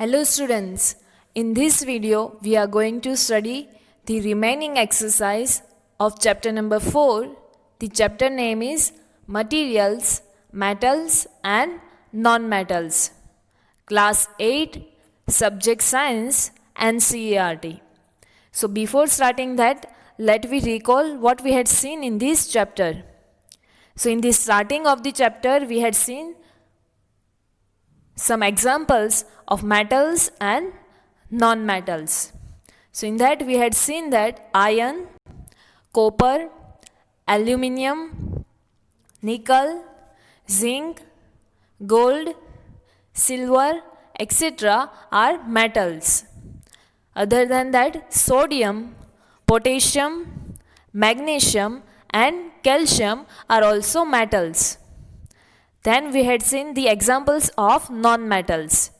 Hello students, in this video we are going to study the remaining exercise of chapter number 4. The chapter name is Materials, Metals and Non-Metals. Class 8, Subject Science NCERT. So before starting that, let me recall what we had seen in this chapter. So in the starting of the chapter we had seen some examples of metals and non-metals. So in that we had seen that iron, copper, aluminium, nickel, zinc, gold, silver, etc. are metals. Other than that, sodium, potassium, magnesium and calcium are also metals. Then we had seen the examples of non-metals.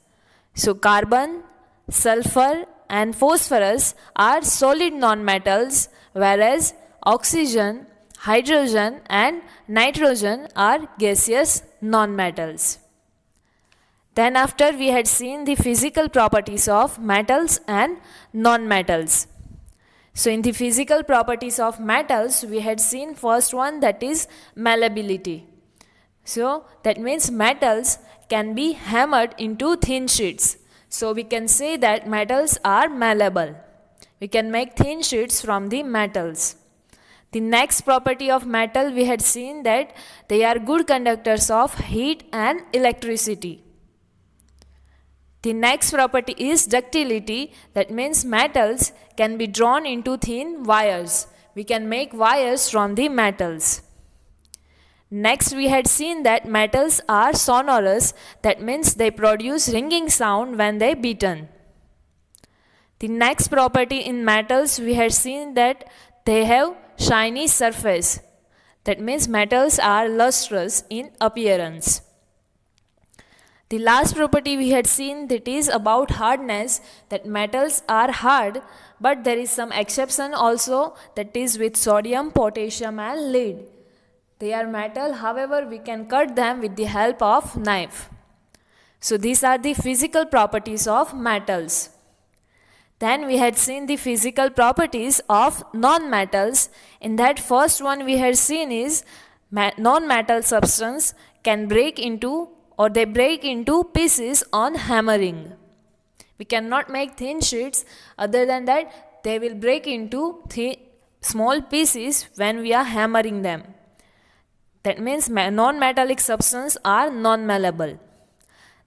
So carbon, sulfur and phosphorus are solid non-metals, whereas oxygen, hydrogen and nitrogen are gaseous non-metals. Then after we had seen the physical properties of metals and non-metals. So in the physical properties of metals, we had seen first one, that is malleability. So that means metals can be hammered into thin sheets. So we can say that metals are malleable. We can make thin sheets from the metals. The next property of metal, we had seen that they are good conductors of heat and electricity. The next property is ductility. That means metals can be drawn into thin wires. We can make wires from the metals. Next we had seen that metals are sonorous, that means they produce ringing sound when they beaten. The next property in metals, we had seen that they have shiny surface, that means metals are lustrous in appearance. The last property we had seen, that is about hardness, that metals are hard, but there is some exception also, that is with sodium, potassium and lead. They are metal, however we can cut them with the help of knife. So these are the physical properties of metals. Then we had seen the physical properties of non-metals. In that first one we had seen is non-metal substance can break into, or they break into pieces on hammering. We cannot make thin sheets, other than that they will break into small pieces when we are hammering them. That means non-metallic substances are non-malleable.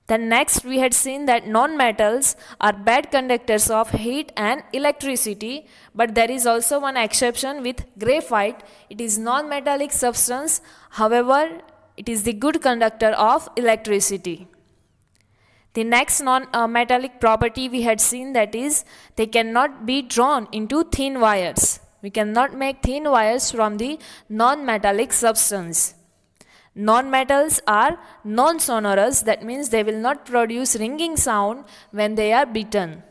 Then next we had seen that non-metals are bad conductors of heat and electricity, but there is also one exception with graphite. It is non-metallic substance, however it is the good conductor of electricity. The next non-metallic property we had seen, that is they cannot be drawn into thin wires. We cannot make thin wires from the non-metallic substance. Non-metals are non-sonorous, that means they will not produce ringing sound when they are beaten.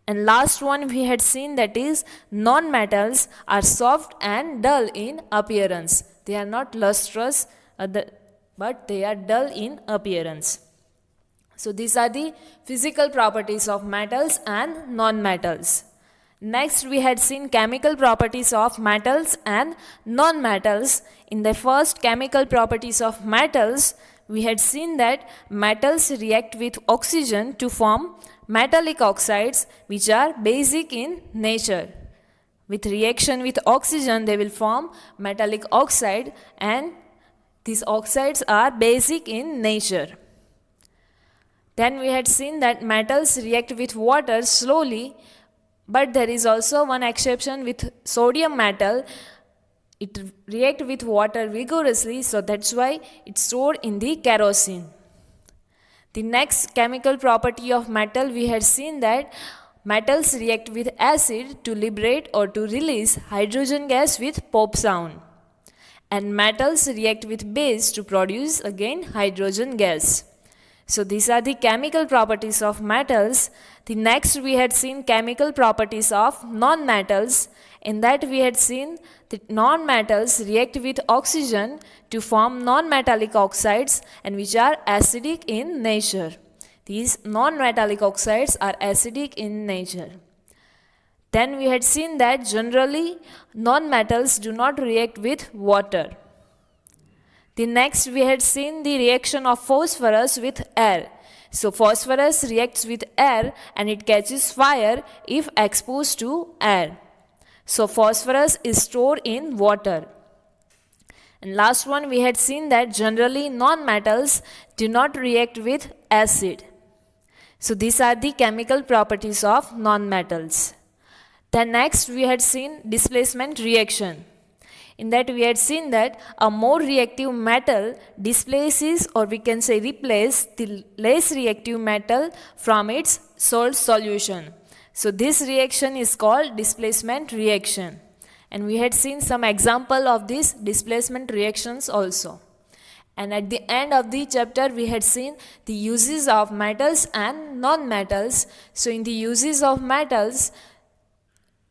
And last one we had seen, that is non-metals are soft and dull in appearance. They are not lustrous, but they are dull in appearance. So these are the physical properties of metals and non-metals. Next we had seen chemical properties of metals and non-metals. In the first chemical properties of metals, we had seen that metals react with oxygen to form metallic oxides, which are basic in nature. With reaction with oxygen they will form metallic oxide, and these oxides are basic in nature. Then we had seen that metals react with water slowly, but there is also one exception with sodium metal. It reacts with water vigorously, so that's why it's stored in the kerosene. The next chemical property of metal, we had seen that metals react with acid to liberate or to release hydrogen gas with pop sound. And metals react with base to produce again hydrogen gas. So these are the chemical properties of metals. The next we had seen chemical properties of non-metals. In that we had seen that non-metals react with oxygen to form non-metallic oxides, and which are acidic in nature. These non-metallic oxides are acidic in nature. Then we had seen that generally non-metals do not react with water. The next we had seen the reaction of phosphorus with air. So phosphorus reacts with air and it catches fire if exposed to air. So phosphorus is stored in water. And last one we had seen that generally non-metals do not react with acid. So these are the chemical properties of non-metals. Then next we had seen displacement reaction. In that we had seen that a more reactive metal displaces, or we can say replaces, the less reactive metal from its salt solution. So this reaction is called displacement reaction. And we had seen some example of these displacement reactions also. And at the end of the chapter we had seen the uses of metals and non-metals. So in the uses of metals,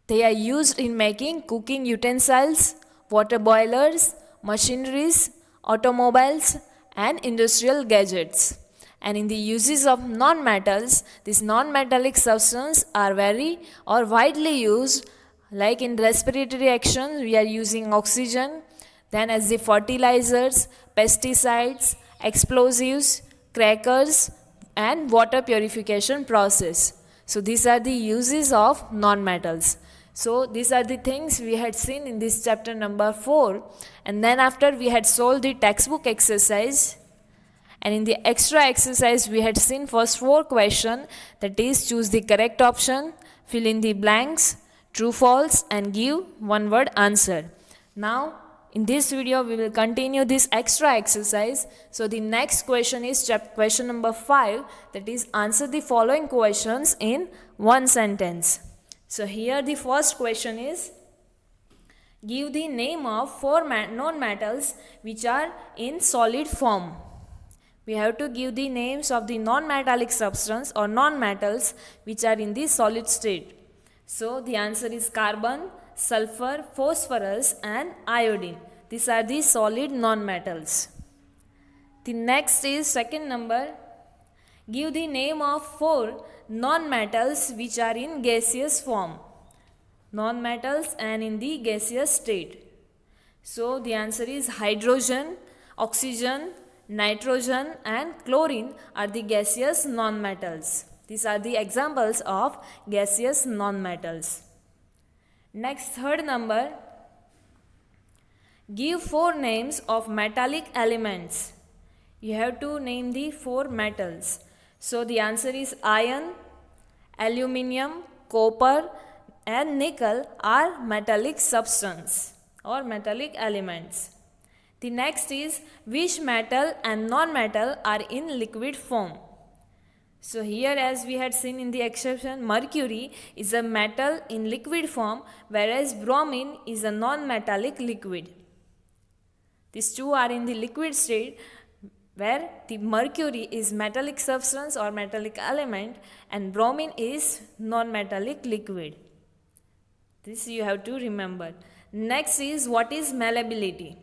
they are used in making cooking utensils, water boilers, machineries, automobiles and industrial gadgets. And in the uses of non-metals, these non-metallic substances are very or widely used, like in respiratory action we are using oxygen, then as the fertilizers, pesticides, explosives, crackers and water purification process. So these are the uses of non-metals. So these are the things we had seen in this chapter number 4, and then after we had solved the textbook exercise, and in the extra exercise we had seen first 4 questions, that is choose the correct option, fill in the blanks, true false and give one word answer. Now in this video we will continue this extra exercise. So the next question is question number 5, that is answer the following questions in one sentence. So here the first question is, give the name of 4 non-metals which are in solid form. We have to give the names of the non-metallic substance or non-metals which are in the solid state. So the answer is carbon, sulfur, phosphorus and iodine. These are the solid non-metals. The next is second number, give the name of 4 non-metals which are in gaseous form. Non-metals and in the gaseous state. So the answer is hydrogen, oxygen, nitrogen and chlorine are the gaseous non-metals. These are the examples of gaseous non-metals. Next, third number, give 4 names of metallic elements. You have to name the 4 metals. So the answer is iron, aluminium, copper and nickel are metallic substance or metallic elements. The next is which metal and non-metal are in liquid form. So here, as we had seen in the exception, mercury is a metal in liquid form, whereas bromine is a non-metallic liquid. These two are in the liquid state, where the mercury is metallic substance or metallic element and bromine is non-metallic liquid. This you have to remember. Next is what is malleability.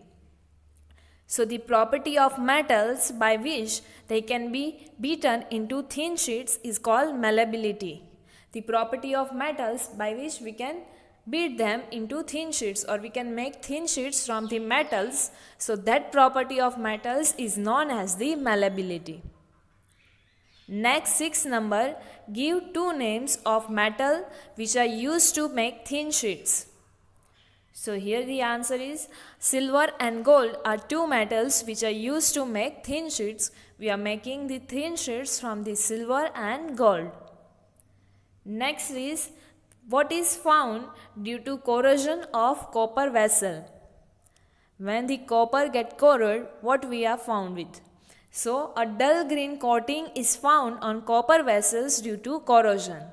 So the property of metals by which they can be beaten into thin sheets is called malleability. The property of metals by which we can beat them into thin sheets or we can make thin sheets from the metals. So that property of metals is known as the malleability. Next, 6th number, give 2 names of metal which are used to make thin sheets. So here the answer is silver and gold are 2 metals which are used to make thin sheets. We are making the thin sheets from the silver and gold. Next is what is found due to corrosion of copper vessel. When the copper get corroded, what we are found with? So a dull green coating is found on copper vessels due to corrosion.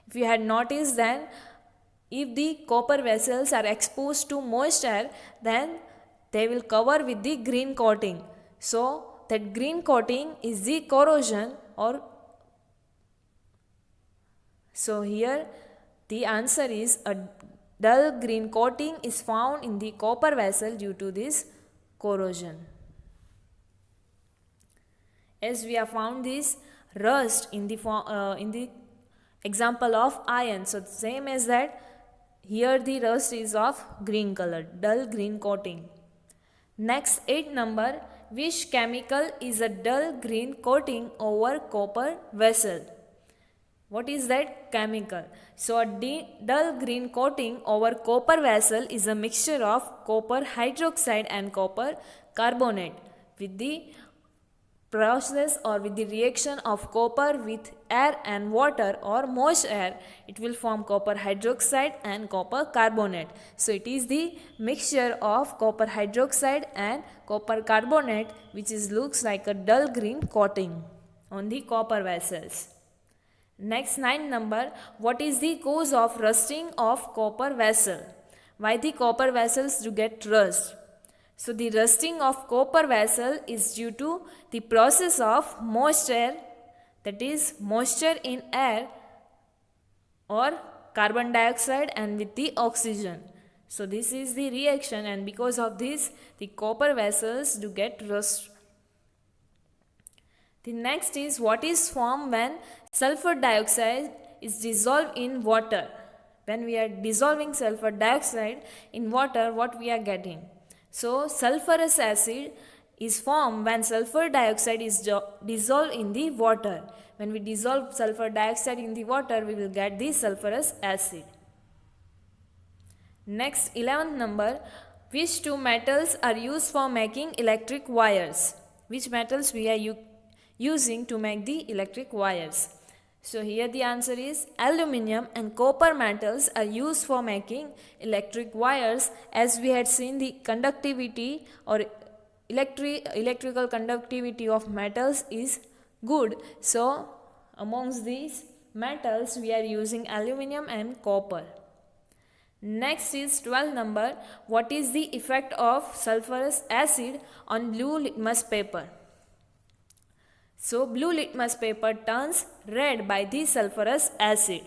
If you had noticed, then if the copper vessels are exposed to moist air, then they will cover with the green coating. So that green coating is the corrosion or so here the answer is a dull green coating is found in the copper vessel due to this corrosion. As we have found this rust in the example of iron. So same as that, here the rust is of green color, dull green coating. Next 8 number, which chemical is a dull green coating over copper vessel? What is that chemical? So a dull green coating over copper vessel is a mixture of copper hydroxide and copper carbonate. With the process or with the reaction of copper with air and water or moist air, it will form copper hydroxide and copper carbonate. So it is the mixture of copper hydroxide and copper carbonate which looks like a dull green coating on the copper vessels. Next 9 number, what is the cause of rusting of copper vessel? Why the copper vessels do get rust? So the rusting of copper vessel is due to the process of moisture, that is moisture in air or carbon dioxide and with the oxygen. So this is the reaction, and because of this the copper vessels do get rust. The next is, what is formed when sulfur dioxide is dissolved in water? When we are dissolving sulfur dioxide in water, what we are getting? So sulfurous acid is formed when sulfur dioxide is dissolved in the water. When we dissolve sulfur dioxide in the water, we will get the sulfurous acid. Next 11th number, which two metals are used for making electric wires? Which metals we are using to make the electric wires? So here the answer is aluminium and copper metals are used for making electric wires. As we had seen, the conductivity or electrical conductivity of metals is good. So amongst these metals we are using aluminium and copper. Next is 12th number, what is the effect of sulfurous acid on blue litmus paper? So blue litmus paper turns red by the sulfurous acid.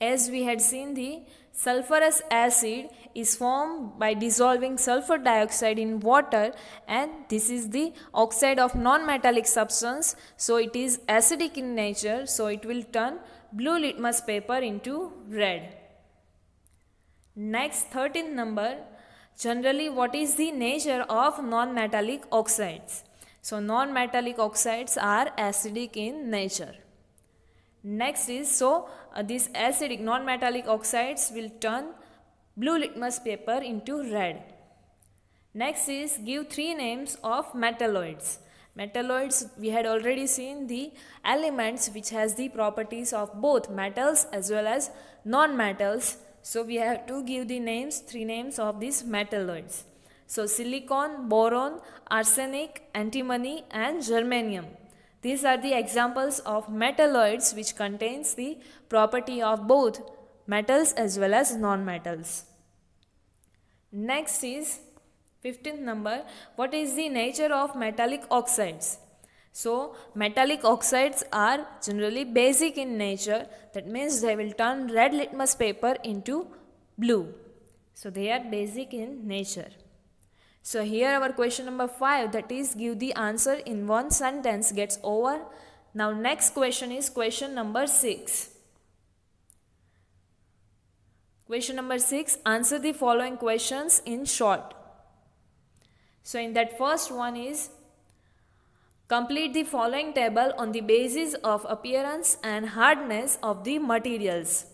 As we had seen, the sulfurous acid is formed by dissolving sulfur dioxide in water, and this is the oxide of non-metallic substance, so it is acidic in nature, so it will turn blue litmus paper into red. Next 13th number, generally what is the nature of non-metallic oxides? So non-metallic oxides are acidic in nature. Next is, these acidic non-metallic oxides will turn blue litmus paper into red. Next is, give 3 names of metalloids. Metalloids, we had already seen the elements which has the properties of both metals as well as non-metals. So we have to give the names, 3 names of these metalloids. So silicon, boron, arsenic, antimony and germanium. These are the examples of metalloids which contains the property of both metals as well as non-metals. Next is 15th number, what is the nature of metallic oxides? So metallic oxides are generally basic in nature, that means they will turn red litmus paper into blue. So they are basic in nature. So here our question number 5, that is give the answer in one sentence, gets over. Now next question is question number 6. Question number 6, answer the following questions in short. So in that first one is, complete the following table on the basis of appearance and hardness of the materials.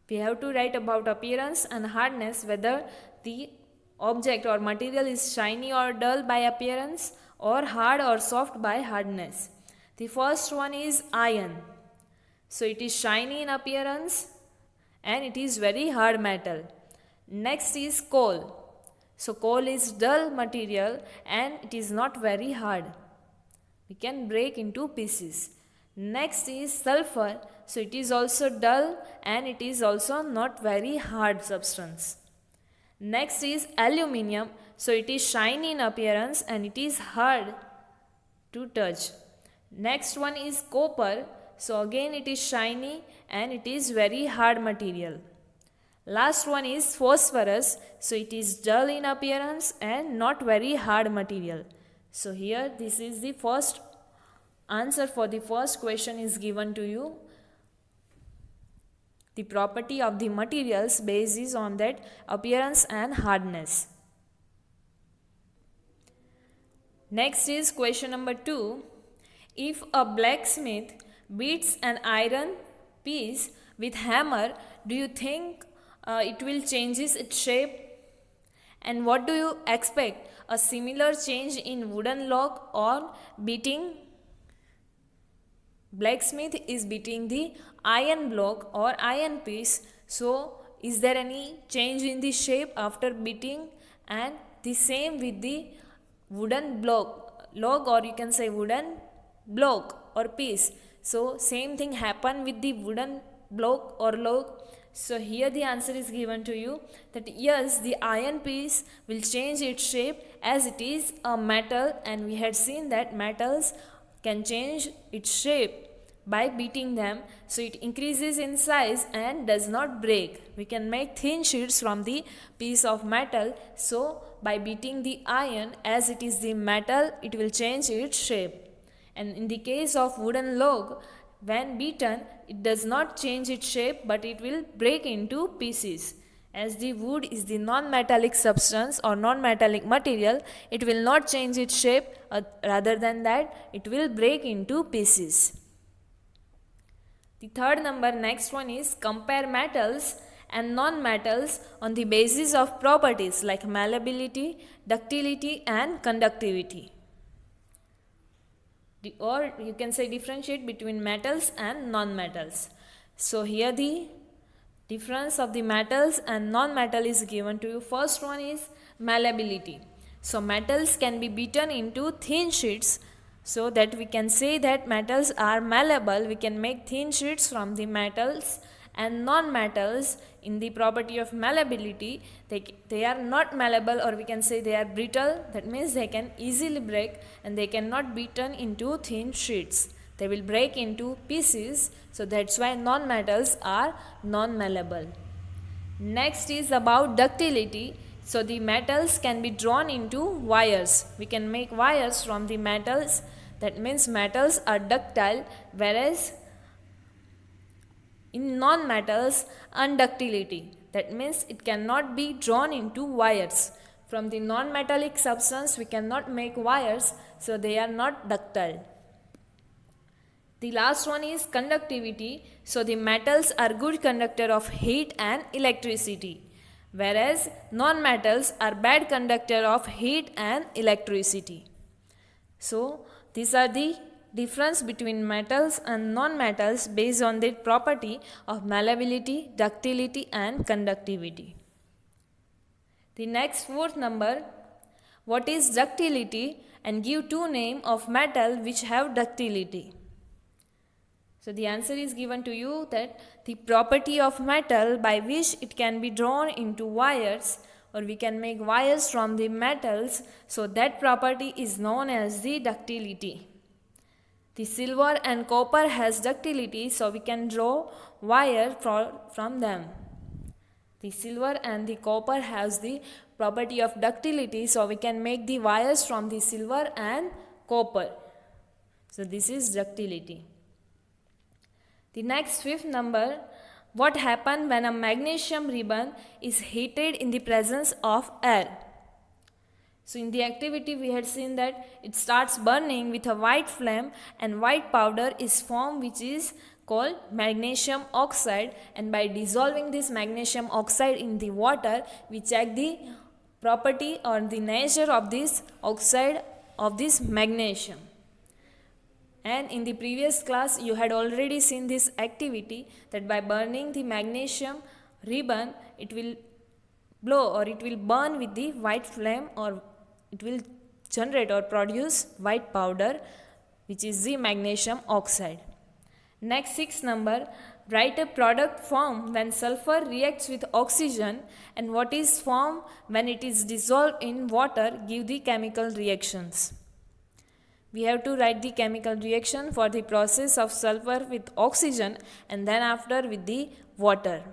We have to write about appearance and hardness, whether the object or material is shiny or dull by appearance or hard or soft by hardness. The first one is iron. So it is shiny in appearance and it is very hard metal. Next is coal. So coal is dull material and it is not very hard. We can break into pieces. Next is sulfur. So it is also dull and it is also not very hard substance. Next is aluminium. So it is shiny in appearance and it is hard to touch. Next one is copper. So again it is shiny and it is very hard material. Last one is phosphorus. So it is dull in appearance and not very hard material. So here this is the first answer for the first question is given to you. The property of the materials basis on that appearance and hardness. Next is question number 2. If a blacksmith beats an iron piece with hammer, do you think it will changes its shape? And what do you expect? A similar change in wooden log or beating? Blacksmith is beating the iron block or iron piece. So is there any change in the shape after beating? And the same with the wooden log, or you can say wooden block or piece. So same thing happen with the wooden block or log. So here the answer is given to you that yes, the iron piece will change its shape as it is a metal, and we had seen that metals can change its shape by beating them, so it increases in size and does not break. We can make thin sheets from the piece of metal, so by beating the iron as it is the metal, it will change its shape. And in the case of wooden log, when beaten, it does not change its shape but it will break into pieces. As the wood is the non-metallic substance or non-metallic material, it will not change its shape, rather than that it will break into pieces. The third number, next one is compare metals and non-metals on the basis of properties like malleability, ductility and conductivity. Or you can say differentiate between metals and non-metals. So here the difference of the metals and non-metal is given to you. First one is malleability. So metals can be beaten into thin sheets, so that we can say that metals are malleable. We can make thin sheets from the metals. And non-metals, in the property of malleability, they are not malleable, or we can say they are brittle. That means they can easily break and they cannot be beaten into thin sheets. They will break into pieces. So that's why non-metals are non-malleable. Next is about ductility. So the metals can be drawn into wires. We can make wires from the metals. That means metals are ductile, whereas in non-metals, unductility. That means it cannot be drawn into wires. From the non-metallic substance, we cannot make wires, so they are not ductile. The last one is conductivity. So the metals are good conductor of heat and electricity, whereas non-metals are bad conductor of heat and electricity. So these are the difference between metals and non-metals based on the property of malleability, ductility and conductivity. The next fourth number, what is ductility, and give two names of metal which have ductility. So the answer is given to you that the property of metal by which it can be drawn into wires, or we can make wires from the metals, so that property is known as the ductility. The silver and copper has ductility, so we can draw wire from them. The silver and the copper has the property of ductility, so we can make the wires from the silver and copper. So this is ductility. The next fifth number, what happens when a magnesium ribbon is heated in the presence of air? So in the activity we had seen that it starts burning with a white flame and white powder is formed, which is called magnesium oxide, and by dissolving this magnesium oxide in the water, we check the property or the nature of this oxide of this magnesium. And in the previous class you had already seen this activity that by burning the magnesium ribbon, it will blow or it will burn with the white flame, or it will generate or produce white powder, which is the magnesium oxide. Next sixth number, write a product formed when sulfur reacts with oxygen, and what is formed when it is dissolved in water. Give the chemical reactions. We have to write the chemical reaction for the process of sulfur with oxygen and then after with the water.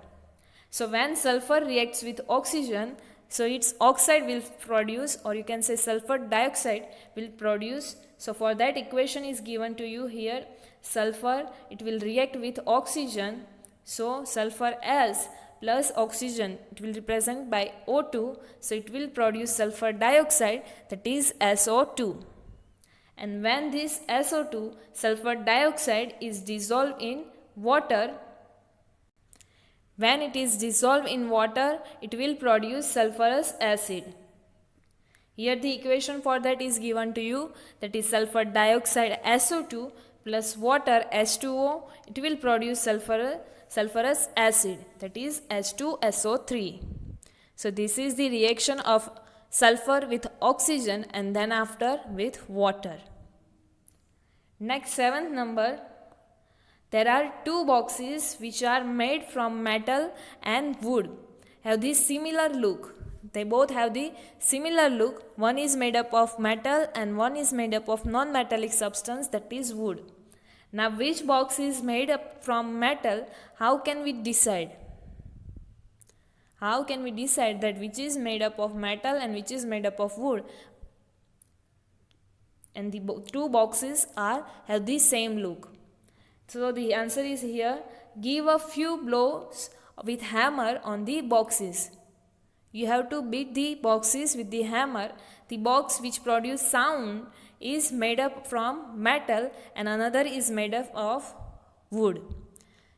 So when sulfur reacts with oxygen, so its oxide will produce, or you can say sulfur dioxide will produce. So for that equation is given to you here. Sulfur, it will react with oxygen, so sulfur S plus oxygen, it will represent by O2, so it will produce sulfur dioxide, that is SO2. And when this SO2, sulfur dioxide, is dissolved in water, when it is dissolved in water, it will produce sulfurous acid. Here the equation for that is given to you, that is sulfur dioxide SO2 plus water H2O, it will produce sulfurous acid, that is H2SO3. So this is the reaction of sulfur with oxygen and then after with water. Next, 7th number. There are two boxes which are made from metal and wood, have the similar look. They both have the similar look. One is made up of metal and one is made up of non-metallic substance, that is wood. Now which box is made up from metal? How can we decide? How can we decide that which is made up of metal and which is made up of wood? And the two boxes have the same look. So the answer is here. Give a few blows with hammer on the boxes. You have to beat the boxes with the hammer. The box which produce sound is made up from metal and another is made up of wood.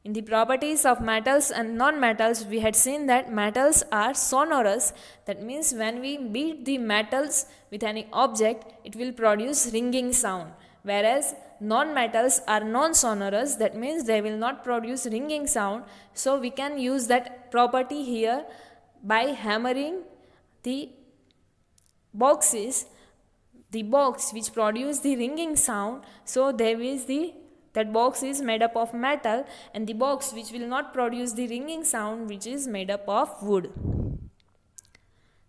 In the properties of metals and non-metals, we had seen that metals are sonorous. That means when we beat the metals with any object, it will produce ringing sound. Whereas non-metals are non-sonorous, that means they will not produce ringing sound. So we can use that property here by hammering the boxes, the box which produce the ringing sound. So there is that box is made up of metal, and the box which will not produce the ringing sound, which is made up of wood.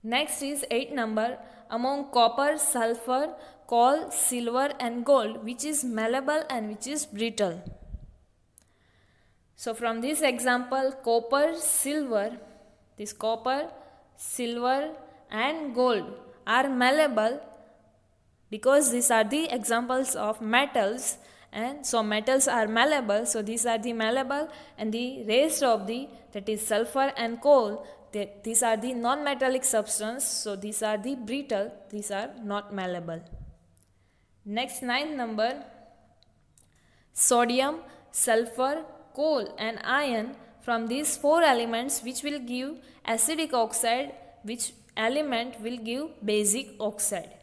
Next is 8 number. Among copper, sulfur, coal, silver and gold, which is malleable and which is brittle? So from this example, copper, silver and gold are malleable because these are the examples of metals, and so metals are malleable, so these are the malleable, and the rest of that is sulfur and coal, these are the non-metallic substance, so these are the brittle, these are not malleable. Next, 9th number. Sodium, sulfur, coal and iron, from these 4 elements which will give acidic oxide, which element will give basic oxide?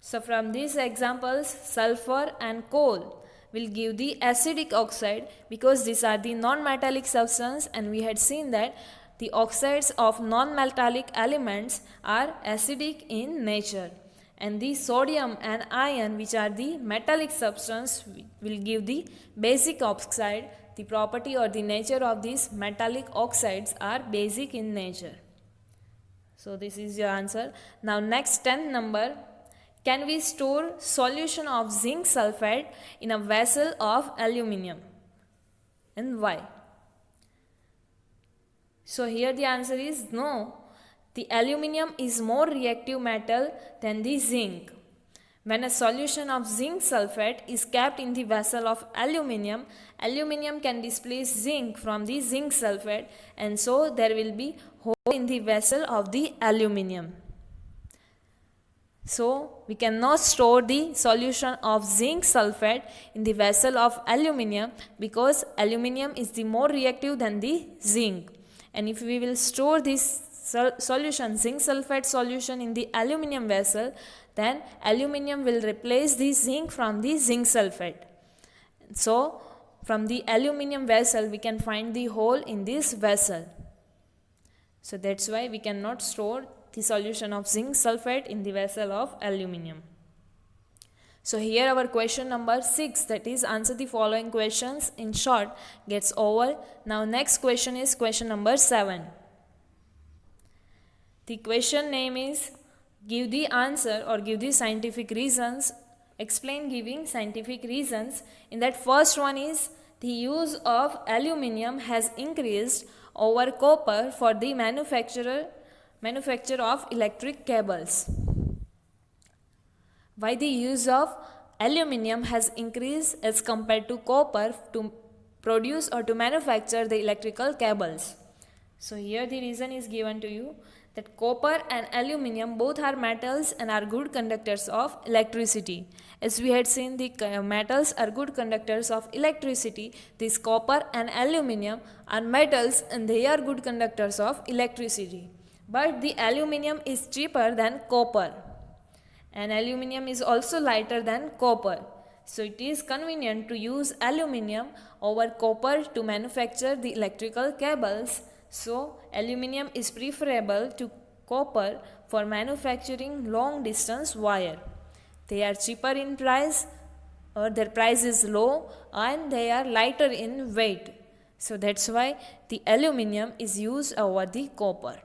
So from these examples, sulfur and coal will give the acidic oxide because these are the non-metallic substance, and we had seen that the oxides of non-metallic elements are acidic in nature. And the sodium and iron, which are the metallic substance, will give the basic oxide. The property or the nature of these metallic oxides are basic in nature. So this is your answer. Now next, 10th number. Can we store solution of zinc sulfate in a vessel of aluminium, and why? So here the answer is no. The aluminium is more reactive metal than the zinc. When a solution of zinc sulfate is kept in the vessel of aluminium, aluminium can displace zinc from the zinc sulfate, and so there will be hole in the vessel of the aluminium. So we cannot store the solution of zinc sulfate in the vessel of aluminium because aluminium is the more reactive than the zinc. And if we will store this solution, zinc sulfate solution, in the aluminium vessel, then aluminium will replace the zinc from the zinc sulfate. So from the aluminium vessel we can find the hole in this vessel. So that's why we cannot store the solution of zinc sulfate in the vessel of aluminium. So here our question number 6, that is answer the following questions in short, gets over. Now next question is question number 7. The question name is give the answer or give the scientific reasons, explain giving scientific reasons. In that first one is the use of aluminium has increased over copper for the manufacture manufacture of electric cables. Why the use of aluminium has increased as compared to copper to produce or to manufacture the electrical cables. So here the reason is given to you that copper and aluminium both are metals and are good conductors of electricity. As we had seen, the metals are good conductors of electricity. This copper and aluminium are metals and they are good conductors of electricity. But the aluminium is cheaper than copper, and aluminium is also lighter than copper. So it is convenient to use aluminium over copper to manufacture the electrical cables. So aluminium is preferable to copper for manufacturing long distance wire. They are cheaper in price, or their price is low, and they are lighter in weight. So that's why the aluminium is used over the copper.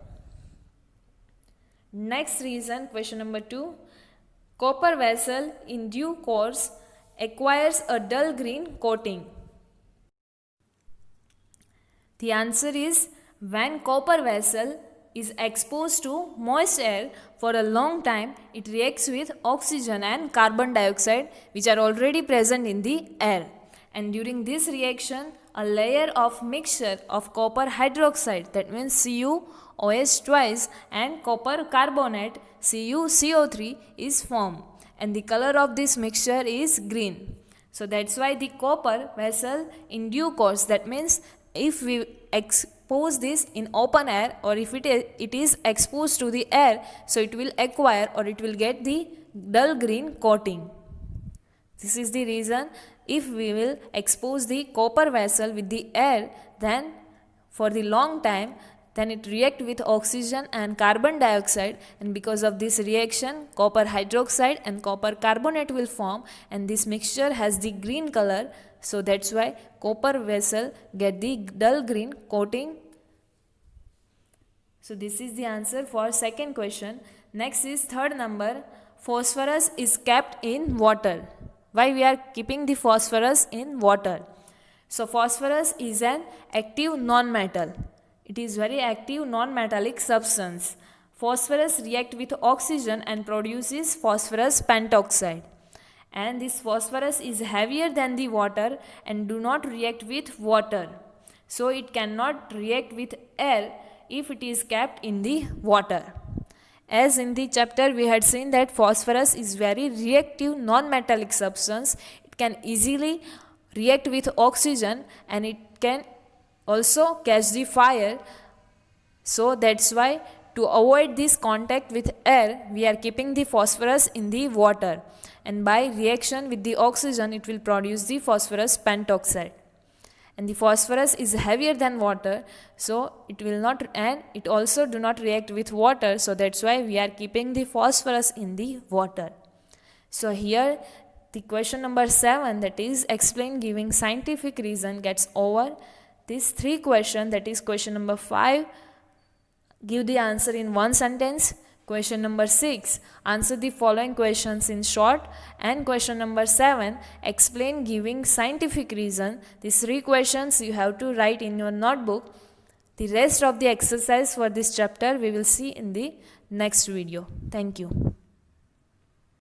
Next reason, question number 2. Copper vessel in due course acquires a dull green coating. The answer is when copper vessel is exposed to moist air for a long time, it reacts with oxygen and carbon dioxide which are already present in the air. And during this reaction, a layer of mixture of copper hydroxide, that means CuOH twice, and copper carbonate CuCO3 is formed, and the color of this mixture is green. So that's why the copper vessel in due course, that means if we expose this in open air, or if it is exposed to the air, so it will acquire or it will get the dull green coating. This is the reason if we will expose the copper vessel with the air, then for the long time, then it react with oxygen and carbon dioxide, and because of this reaction copper hydroxide and copper carbonate will form, and this mixture has the green color. So that's why copper vessel get the dull green coating. So this is the answer for second question. Next is third number. Phosphorus is kept in water. Why we are keeping the phosphorus in water? So phosphorus is an active non-metal. It is very active non-metallic substance. Phosphorus react with oxygen and produces phosphorus pentoxide. And this phosphorus is heavier than the water and do not react with water. So it cannot react with air if it is kept in the water. As in the chapter we had seen that phosphorus is very reactive non-metallic substance. It can easily react with oxygen and it can also catch the fire. So that's why to avoid this contact with air, we are keeping the phosphorus in the water, and by reaction with the oxygen it will produce the phosphorus pentoxide. And the phosphorus is heavier than water, so it will not, and it also do not react with water, so that's why we are keeping the phosphorus in the water. So here the question number 7, that is explain giving scientific reason, gets over. These 3 questions, that is question number 5, give the answer in one sentence. Question number 6, answer the following questions in short. And question number 7, explain giving scientific reason. These 3 questions you have to write in your notebook. The rest of the exercise for this chapter we will see in the next video. Thank you.